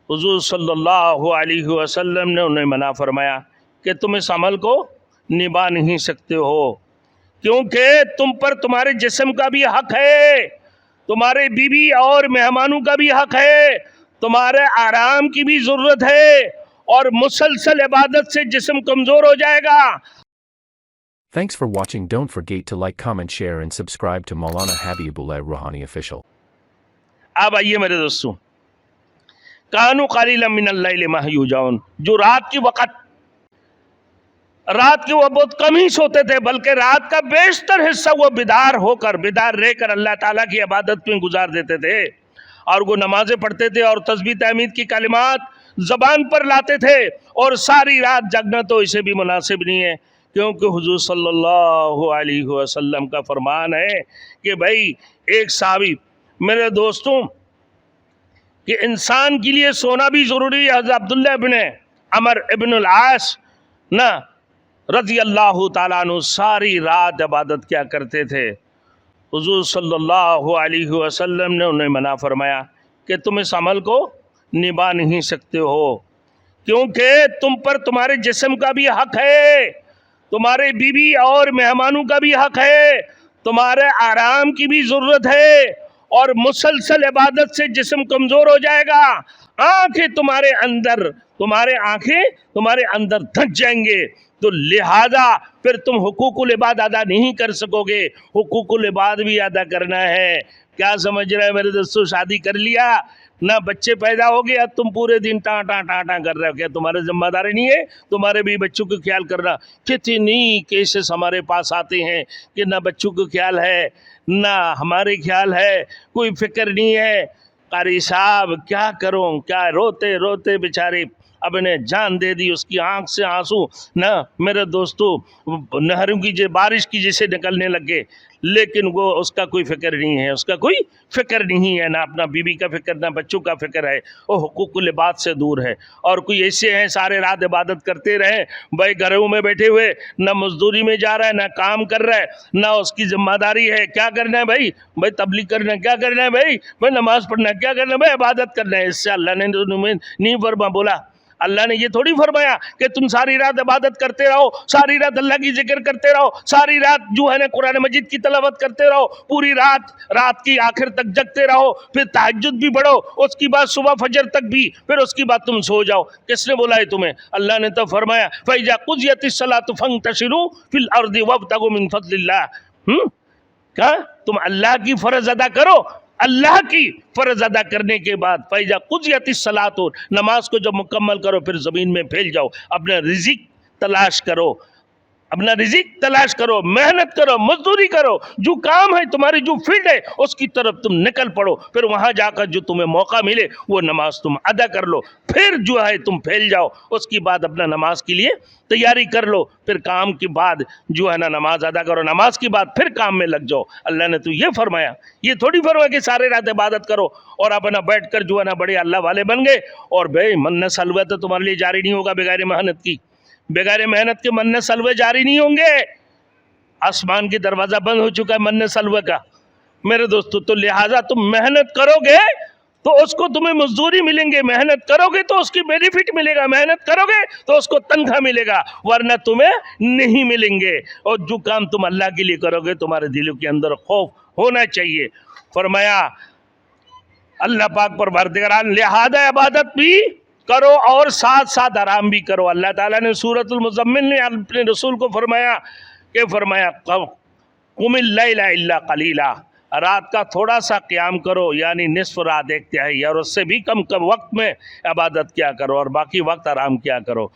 حضور صلی اللہ علیہ وسلم نے انہیں منع فرمایا کہ تم اس عمل کو نبھا نہیں سکتے ہو، کیونکہ تم پر تمہارے جسم کا بھی حق ہے، تمہارے بیوی اور مہمانوں کا بھی حق ہے، تمہارے آرام کی بھی ضرورت ہے، اور مسلسل عبادت سے جسم کمزور ہو جائے گا۔ Thanks for watching. Don't forget to like, comment, share and subscribe to Maulana Habibullah Rouhani Official. اب آئیے میرے دوستوں، کانوا قلیلا من اللیل ما یہجعون، جو رات کی وہ بہت کم ہی سوتے تھے، بلکہ رات کا بیشتر حصہ وہ بیدار رہ کر اللہ تعالیٰ کی عبادت میں گزار دیتے تھے، اور وہ نمازیں پڑھتے تھے اور تسبیح تحمید کی کلمات زبان پر لاتے تھے، اور ساری رات جاگنا تو اسے بھی مناسب نہیں ہے، کیونکہ حضور صلی اللہ علیہ وسلم کا فرمان ہے کہ بھائی ایک صحابی، میرے دوستوں، کہ انسان کے لیے سونا بھی ضروری ہے۔ حضرت عبداللہ ابن عمر ابن العاص رضی اللہ تعالیٰ عنہ ساری رات عبادت کیا کرتے تھے۔ حضور صلی اللہ علیہ وسلم نے انہیں منع فرمایا کہ تم اس عمل کو نبھا نہیں سکتے ہو، کیونکہ تم پر تمہارے جسم کا بھی حق ہے، تمہارے بیوی اور مہمانوں کا بھی حق ہے، تمہارے آرام کی بھی ضرورت ہے، اور مسلسل عبادت سے جسم کمزور ہو جائے گا، آنکھیں تمہارے اندر دھنس جائیں گے، تو لہذا پھر تم حقوق العباد ادا نہیں کر سکو گے۔ حقوق العباد بھی ادا کرنا ہے۔ کیا سمجھ رہے ہیں میرے دوستو؟ شادی کر لیا نہ، بچے پیدا ہو گیا، تم پورے دن ٹاں کر رہے ہو، کیا تمہارے ذمہ داری نہیں ہے تمہارے بھی بچوں کو خیال کرنا؟ کتنی کیسز ہمارے پاس آتے ہیں کہ نہ بچوں کو خیال ہے نہ ہمارے خیال ہے، کوئی فکر نہیں ہے۔ قاری صاحب کیا کروں، کیا روتے روتے بیچارے اب نے جان دے دی، اس کی آنکھ سے آنسو نہ میرے دوستو نہروں کی بارش کی جیسے نکلنے لگے، لیکن وہ اس کا کوئی فکر نہیں ہے، اس کا کوئی فکر نہیں ہے، نہ اپنا بیوی کا فکر نہ بچوں کا فکر ہے، وہ حقوق العباد سے دور ہے۔ اور کوئی ایسے ہیں سارے رات عبادت کرتے رہے، بھائی گھروں میں بیٹھے ہوئے، نہ مزدوری میں جا رہا ہے، نہ کام کر رہا ہے، نہ اس کی ذمہ داری ہے کیا کرنا ہے بھائی تبلیغ کرنا ہے، کیا کرنا ہے بھائی نماز پڑھنا ہے، کیا کرنا ہے بھائی عبادت کرنا ہے۔ اس سے اللہ نے نہیں بولا، اللہ نے یہ تھوڑی فرمایا کہ تم ساری رات عبادت کرتے رہو، ساری رات اللہ کی ذکر کرتے رہو، ساری رات جو ہے نا قرآن مجید کی تلاوت کرتے رہو، پوری رات کی آخر تک جگتے رہو، پھر تہجد بھی پڑھو، اس کی بعد صبح فجر تک بھی، پھر اس کی بعد تم سو جاؤ۔ کس نے بولا ہے تمہیں؟ اللہ نے تو فرمایا فَإِذَا قُضِيَتِ الصَّلَاةُ فَانتَشِرُوا فِي الْأَرْضِ وَابْتَغُوا مِن فَضْلِ اللَّهِ۔ کہا تم اللہ کی فرض ادا کرو، اللہ کی فرض ادا کرنے کے بعد فَإِذَا قُضِيَتِ الصَّلَاةُ، نماز کو جب مکمل کرو پھر زمین میں پھیل جاؤ، اپنا رزق تلاش کرو، محنت کرو، مزدوری کرو، جو کام ہے تمہاری جو فیلڈ ہے اس کی طرف تم نکل پڑو، پھر وہاں جا کر جو تمہیں موقع ملے وہ نماز تم ادا کر لو، پھر جو ہے تم پھیل جاؤ، اس کی بعد اپنا نماز کے لیے تیاری کر لو، پھر کام کے بعد جو ہے نا نماز ادا کرو، نماز کے بعد پھر کام میں لگ جاؤ۔ اللہ نے تو یہ فرمایا، یہ تھوڑی فرمایا کہ سارے رات عبادت کرو اور اپنا بیٹھ کر جو ہے نا بڑے اللہ والے بن گئے، اور بھائی منت سلوہ تو تمہارے لیے جاری نہیں ہوگا، بغیر محنت کے منت سلوے جاری نہیں ہوں گے۔ آسمان کی دروازہ بند ہو چکا ہے منت سلوے کا میرے دوستو، تو لہٰذا تم محنت کرو گے تو اس کو تمہیں مزدوری ملیں گے، محنت کرو گے تو اس کی بینیفٹ ملے گا، محنت کرو گے تو اس کو تنخواہ ملے گا، ورنہ تمہیں نہیں ملیں گے۔ اور جو کام تم اللہ کے لیے کرو گے تمہارے دلوں کے اندر خوف ہونا چاہیے۔ فرمایا اللہ پاک پروردگار لہذا عبادت بھی کرو اور ساتھ ساتھ آرام بھی کرو۔ اللہ تعالیٰ نے سورۃ المزمل میں اپنے رسول کو فرمایا قم اللیل الا قلیلا، رات کا تھوڑا سا قیام کرو، یعنی نصف رات ایک تہائی، اور اس سے بھی کم وقت میں عبادت کیا کرو اور باقی وقت آرام کیا کرو۔